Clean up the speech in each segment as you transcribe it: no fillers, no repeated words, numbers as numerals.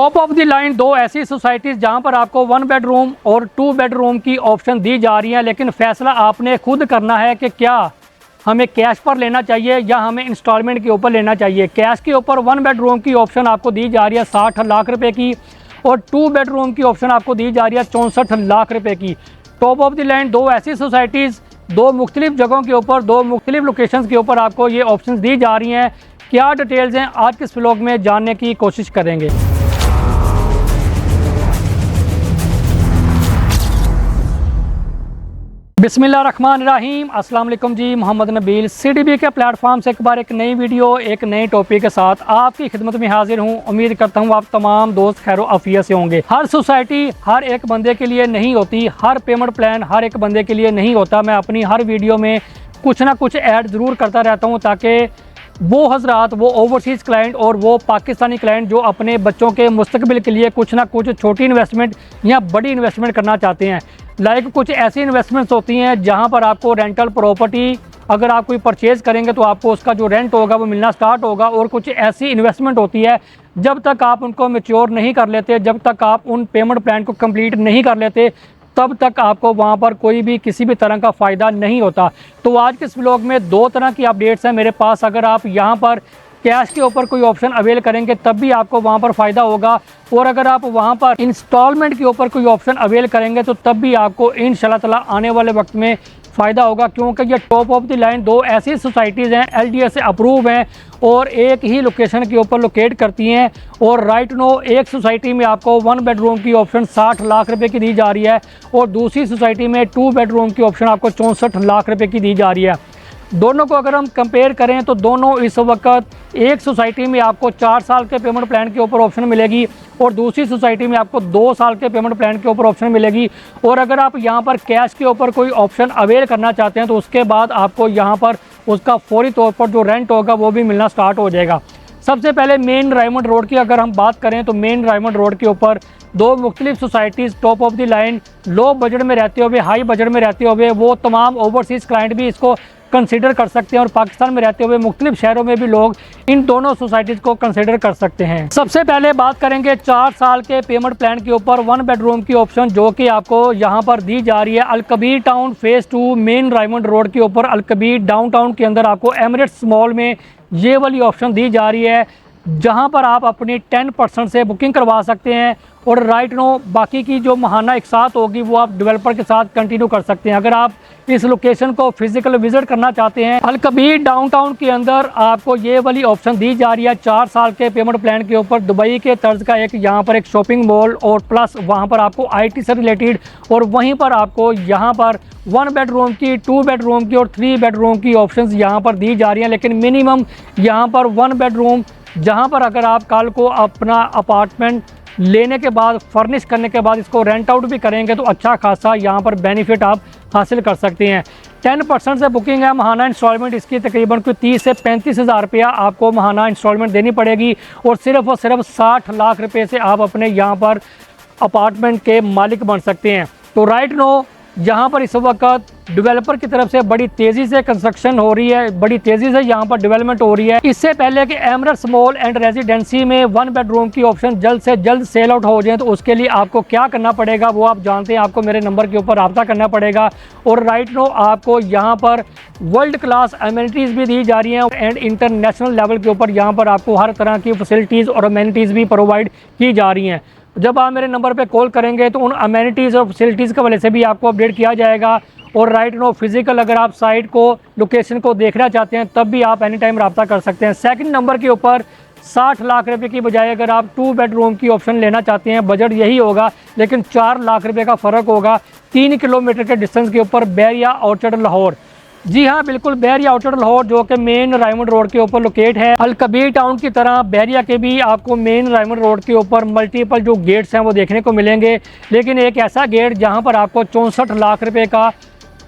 Top of the line दो ऐसी societies जहां पर आपको 1 बेडरूम और 2 बेडरूम की ऑप्शन दी जा रही हैं, लेकिन फ़ैसला आपने खुद करना है कि क्या हमें कैश पर लेना चाहिए या हमें इंस्टॉलमेंट के ऊपर लेना चाहिए। कैश के ऊपर 1 बेडरूम की ऑप्शन आपको दी जा रही है 60 लाख रुपए की और 2 बेडरूम की ऑप्शन आपको दी जा रही है 64 लाख रुपए की। टॉप ऑफ द लाइन दो ऐसी सोसाइटीज़ दो मुख्तलिफ जगहों के ऊपर दो मुख्तलिफ लोकेशंस के ऊपर आपको ये ऑप्शंस दी जा रही हैं। क्या डिटेल्स हैं आज के इस व्लॉग में जानने की कोशिश करेंगे। बिस्मिल्लाहिर्रहमानिर्रहीम, अस्सलाम वालेकुम जी। मोहम्मद नबील CDB के प्लेटफॉर्म से एक बार एक नई वीडियो एक नए टॉपिक के साथ आपकी खिदमत में हाजिर हूँ। उम्मीद करता हूँ आप तमाम दोस्त खैर आफियत से होंगे। हर सोसाइटी हर एक बंदे के लिए नहीं होती, हर पेमेंट प्लान हर एक बंदे के लिए नहीं होता। मैं अपनी हर वीडियो में कुछ ना कुछ ऐड ज़रूर करता रहता हूँ ताकि वो हजरात, वो ओवरसीज़ क्लाइंट और वो पाकिस्तानी क्लाइंट जो अपने बच्चों के मुस्तकबिल के लिए कुछ ना कुछ छोटी इन्वेस्टमेंट या बड़ी इन्वेस्टमेंट करना चाहते हैं। लाइक कुछ ऐसी इन्वेस्टमेंट्स होती हैं जहां पर आपको रेंटल प्रॉपर्टी अगर आप कोई परचेज़ करेंगे तो आपको उसका जो रेंट होगा वो मिलना स्टार्ट होगा। और कुछ ऐसी इन्वेस्टमेंट होती है जब तक आप उनको मैच्योर नहीं कर लेते, जब तक आप उन पेमेंट प्लान को कंप्लीट नहीं कर लेते, तब तक आपको वहां पर कोई भी किसी भी तरह का फ़ायदा नहीं होता। तो आज के इस व्लॉग में दो तरह की अपडेट्स हैं मेरे पास। अगर आप यहां पर कैश के ऊपर कोई ऑप्शन अवेल करेंगे तब भी आपको वहां पर फ़ायदा होगा, और अगर आप वहां पर इंस्टॉलमेंट के ऊपर कोई ऑप्शन अवेल करेंगे तो तब भी आपको इंशाल्लाह ताला आने वाले वक्त में फ़ायदा होगा। क्योंकि ये टॉप ऑफ द लाइन दो ऐसी सोसाइटीज़ हैं LDS से अप्रूव हैं और एक ही लोकेशन के ऊपर लोकेट करती हैं। और राइट नो एक सोसाइटी में आपको 1 बेडरूम की ऑप्शन 60 लाख रुपए की दी जा रही है और दूसरी सोसाइटी में 2 बेडरूम की ऑप्शन आपको 64 लाख रुपए की दी जा रही है। दोनों को अगर हम कंपेयर करें तो दोनों इस वक्त एक सोसाइटी में आपको 4 साल के पेमेंट प्लान के ऊपर ऑप्शन मिलेगी और दूसरी सोसाइटी में आपको 2 साल के पेमेंट प्लान के ऊपर ऑप्शन मिलेगी। और अगर आप यहां पर कैश के ऊपर कोई ऑप्शन अवेल करना चाहते हैं तो उसके बाद आपको यहां पर उसका फौरी तौर पर जो रेंट होगा वो भी मिलना स्टार्ट हो जाएगा। सबसे पहले मेन रायमंड रोड की अगर हम बात करें तो मेन रायमंड रोड के ऊपर दो मुख्तलिफ societies top of the line low budget में रहते हुए हाई बजट में रहते हुए वो तमाम ओवरसीज़ क्लाइंट भी इसको कंसिडर कर सकते हैं और पाकिस्तान में रहते हुए मुख्तलिफ शहरों में भी लोग इन दोनों सोसाइटीज़ को कंसिडर कर सकते हैं। सबसे पहले बात करेंगे 4 साल के पेमेंट प्लान के ऊपर 1 बेडरूम की ऑप्शन जो कि आपको यहां पर दी जा रही है Al Kabir town phase 2 main Raymond road के ऊपर अलकबीर डाउनटाउन के अंदर आपको एमिरेट्स मॉल में ये वाली ऑप्शन दी जा रही है जहां पर आप अपनी 10% से बुकिंग करवा सकते हैं। और राइट नो बाकी की जो महाना एक साथ होगी वो आप डेवलपर के साथ कंटिन्यू कर सकते हैं। अगर आप इस लोकेशन को फिजिकल विजिट करना चाहते हैं अलकबीर डाउनटाउन के अंदर आपको ये वाली ऑप्शन दी जा रही है 4 साल के पेमेंट प्लान के ऊपर दुबई के तर्ज का एक यहाँ पर एक शॉपिंग मॉल और प्लस वहाँ पर आपको IT से रिलेटेड और वहीं पर आपको यहाँ पर 1 बेडरूम की 2 बेडरूम की और 3 बेडरूम की ऑप्शंस यहाँ पर दी जा रही हैं। लेकिन मिनिमम यहाँ पर 1 बेडरूम जहाँ पर अगर आप कल को अपना अपार्टमेंट लेने के बाद फर्निश करने के बाद इसको रेंट आउट भी करेंगे तो अच्छा खासा यहाँ पर बेनिफिट आप हासिल कर सकते हैं। 10% से बुकिंग है। महाना इंस्टॉलमेंट इसकी तकरीबन कोई 30 से 35 हज़ार रुपया आपको महाना इंस्टॉलमेंट देनी पड़ेगी और सिर्फ 60 लाख रुपये से आप अपने यहाँ पर अपार्टमेंट के मालिक बन सकते हैं। तो राइट नो यहाँ पर इस वक्त डेवलपर की तरफ से बड़ी तेज़ी से कंस्ट्रक्शन हो रही है, बड़ी तेज़ी से यहाँ पर डेवलपमेंट हो रही है। इससे पहले कि एमिरेट्स मॉल एंड रेजिडेंसी में 1 बेडरूम की ऑप्शन जल्द से जल्द सेल आउट हो जाए तो उसके लिए आपको क्या करना पड़ेगा वो आप जानते हैं। आपको मेरे नंबर के ऊपर रब्ता करना पड़ेगा और राइट नो आपको यहाँ पर वर्ल्ड क्लास एमिनिटीज़ भी दी जा रही हैं एंड इंटरनेशनल लेवल के ऊपर यहाँ पर आपको हर तरह की फैसिलिटीज़ और एमिनिटीज़ भी प्रोवाइड की जा रही हैं। जब आप मेरे नंबर पे कॉल करेंगे तो उन अमेनिटीज़ और फैसिलिटीज़ के वजह से भी आपको अपडेट किया जाएगा। और राइट नो फिजिकल अगर आप साइट को लोकेशन को देखना चाहते हैं तब भी आप एनी टाइम रब्ता कर सकते हैं। सेकंड नंबर के ऊपर 60 लाख रुपए की बजाय अगर आप 2 बेडरूम की ऑप्शन लेना चाहते हैं बजट यही होगा लेकिन 4 लाख रुपये का फ़र्क होगा 3 किलोमीटर के डिस्टेंस के ऊपर बैरिया ऑर्चर्ड लाहौर। जी हाँ बिल्कुल, बैरिया ऑर्चर्ड लाहौर जो कि मेन रायमंड रोड के ऊपर लोकेट है। अलकबीर टाउन की तरह बैरिया के भी आपको मेन रायमंड रोड के ऊपर मल्टीपल जो गेट्स हैं वो देखने को मिलेंगे। लेकिन एक ऐसा गेट जहां पर आपको 64 लाख रुपए का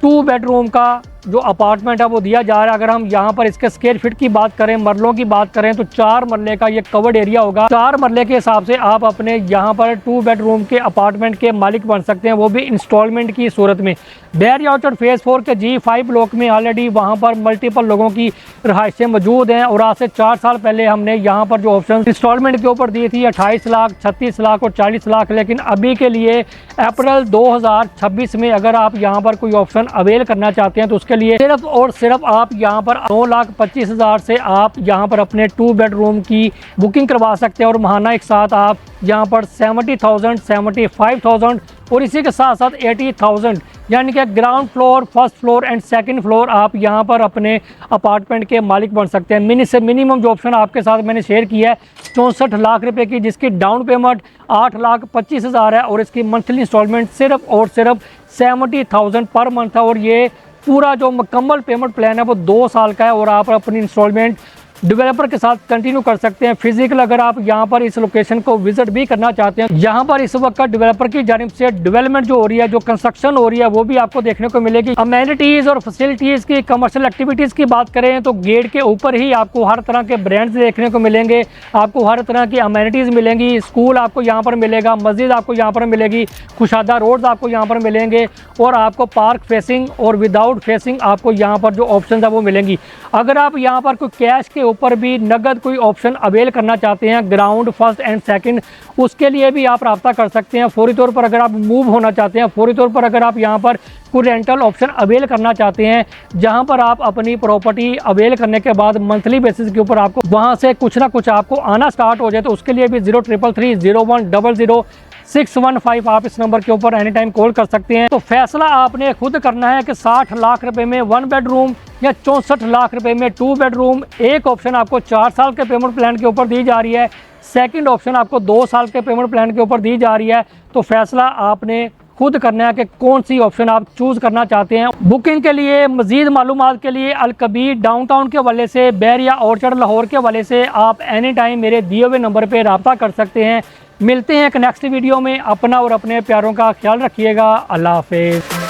2 बेडरूम का जो अपार्टमेंट है वो दिया जा रहा है। अगर हम यहाँ पर इसके स्क्वायर फीट की बात करें, मरलों की बात करें, तो 4 मरले का ये कवर्ड एरिया होगा। 4 मरले के हिसाब से आप अपने यहाँ पर 2 बेडरूम के अपार्टमेंट के मालिक बन सकते हैं, वो भी इंस्टॉलमेंट की सूरत में। बहरिया ऑर्चर्ड फेज़ 4 के G5 ब्लॉक में ऑलरेडी वहाँ पर मल्टीपल लोगों की रहायशें मौजूद हैं और आज से 4 साल पहले हमने यहाँ पर जो ऑप्शन इंस्टॉलमेंट के ऊपर दी थी 28 लाख, 36 लाख और 40 लाख। लेकिन अभी के लिए अप्रैल 2026 में अगर आप यहाँ पर कोई ऑप्शन अवेल करना चाहते हैं तो उसके लिए सिर्फ और सिर्फ आप यहाँ पर 9,25,000 से आप यहाँ पर अपने 2 बेडरूम की बुकिंग करवा सकते हैं और महाना एक साथ आप यहाँ पर 70,000, 75,000 और इसी के साथ साथ 80,000 यानी कि ground floor, first floor and second floor आप यहाँ पर अपने अपार्टमेंट के मालिक बन सकते हैं। मिनिमम जो ऑप्शन आपके साथ मैंने शेयर किया है 64 लाख रुपए की, जिसकी डाउन पेमेंट 8,25,000 है और इसकी मंथली इंस्टॉलमेंट सिर्फ और सिर्फ 70,000 पर मंथ है। और ये पूरा जो मुकम्मल पेमेंट प्लान है वो 2 साल का है और आप अपनी इंस्टॉलमेंट डेवलपर के साथ कंटिन्यू कर सकते हैं। फिजिकल अगर आप यहाँ पर इस लोकेशन को विजिट भी करना चाहते हैं, यहाँ पर इस वक्त डेवलपर की जानिब से डेवलपमेंट जो हो रही है, जो कंस्ट्रक्शन हो रही है, वो भी आपको देखने को मिलेगी। अमेनिटीज़ और फैसिलिटीज़ की, कमर्शियल एक्टिविटीज़ की बात करें तो गेट के ऊपर ही आपको हर तरह के ब्रांड्स देखने को मिलेंगे, आपको हर तरह की अमेनिटीज़ मिलेंगी। स्कूल आपको यहाँ पर मिलेगा, मस्जिद आपको यहाँ पर मिलेगी, कुशादा रोड्स आपको यहाँ पर मिलेंगे और आपको पार्क फेसिंग और विदाउट फेसिंग आपको यहाँ पर जो ऑप्शन है वो मिलेंगी। अगर आप यहाँ पर कोई कैश के ऊपर भी नगद कोई ऑप्शन अवेल करना चाहते हैं, ग्राउंड, फर्स्ट एंड सेकंड, उसके लिए भी आप रब्ता कर सकते हैं। फौरी तौर पर अगर आप मूव होना चाहते हैं, फौरी तौर पर अगर आप यहाँ पर कोई रेंटल ऑप्शन अवेल करना चाहते हैं, जहाँ पर आप अपनी प्रॉपर्टी अवेल करने के बाद मंथली बेसिस के ऊपर आपको वहाँ से कुछ ना कुछ आपको आना स्टार्ट हो जाए, तो उसके लिए भी 033301000615 आप इस नंबर के ऊपर एनी टाइम कॉल कर सकते हैं। तो फैसला आपने खुद करना है कि 60 लाख रुपए में 1 बेडरूम या 64 लाख रुपए में 2 बेडरूम। एक ऑप्शन आपको 4 साल के पेमेंट प्लान के ऊपर दी जा रही है, सेकंड ऑप्शन आपको 2 साल के पेमेंट प्लान के ऊपर दी जा रही है। तो फैसला आपने खुद करना है कि कौन सी ऑप्शन आप चूज़ करना चाहते हैं। बुकिंग के लिए, मज़ीद मालूमात के लिए अलकबीर डाउनटाउन के हवाले से, बहरिया ऑर्चर्ड लाहौर के हवाले से आप एनी टाइम मेरे दिए हुए नंबर पर रब्ता कर सकते हैं। मिलते हैं एक नेक्स्ट वीडियो में। अपना और अपने प्यारों का ख्याल रखिएगा। अल्लाह हाफिज़।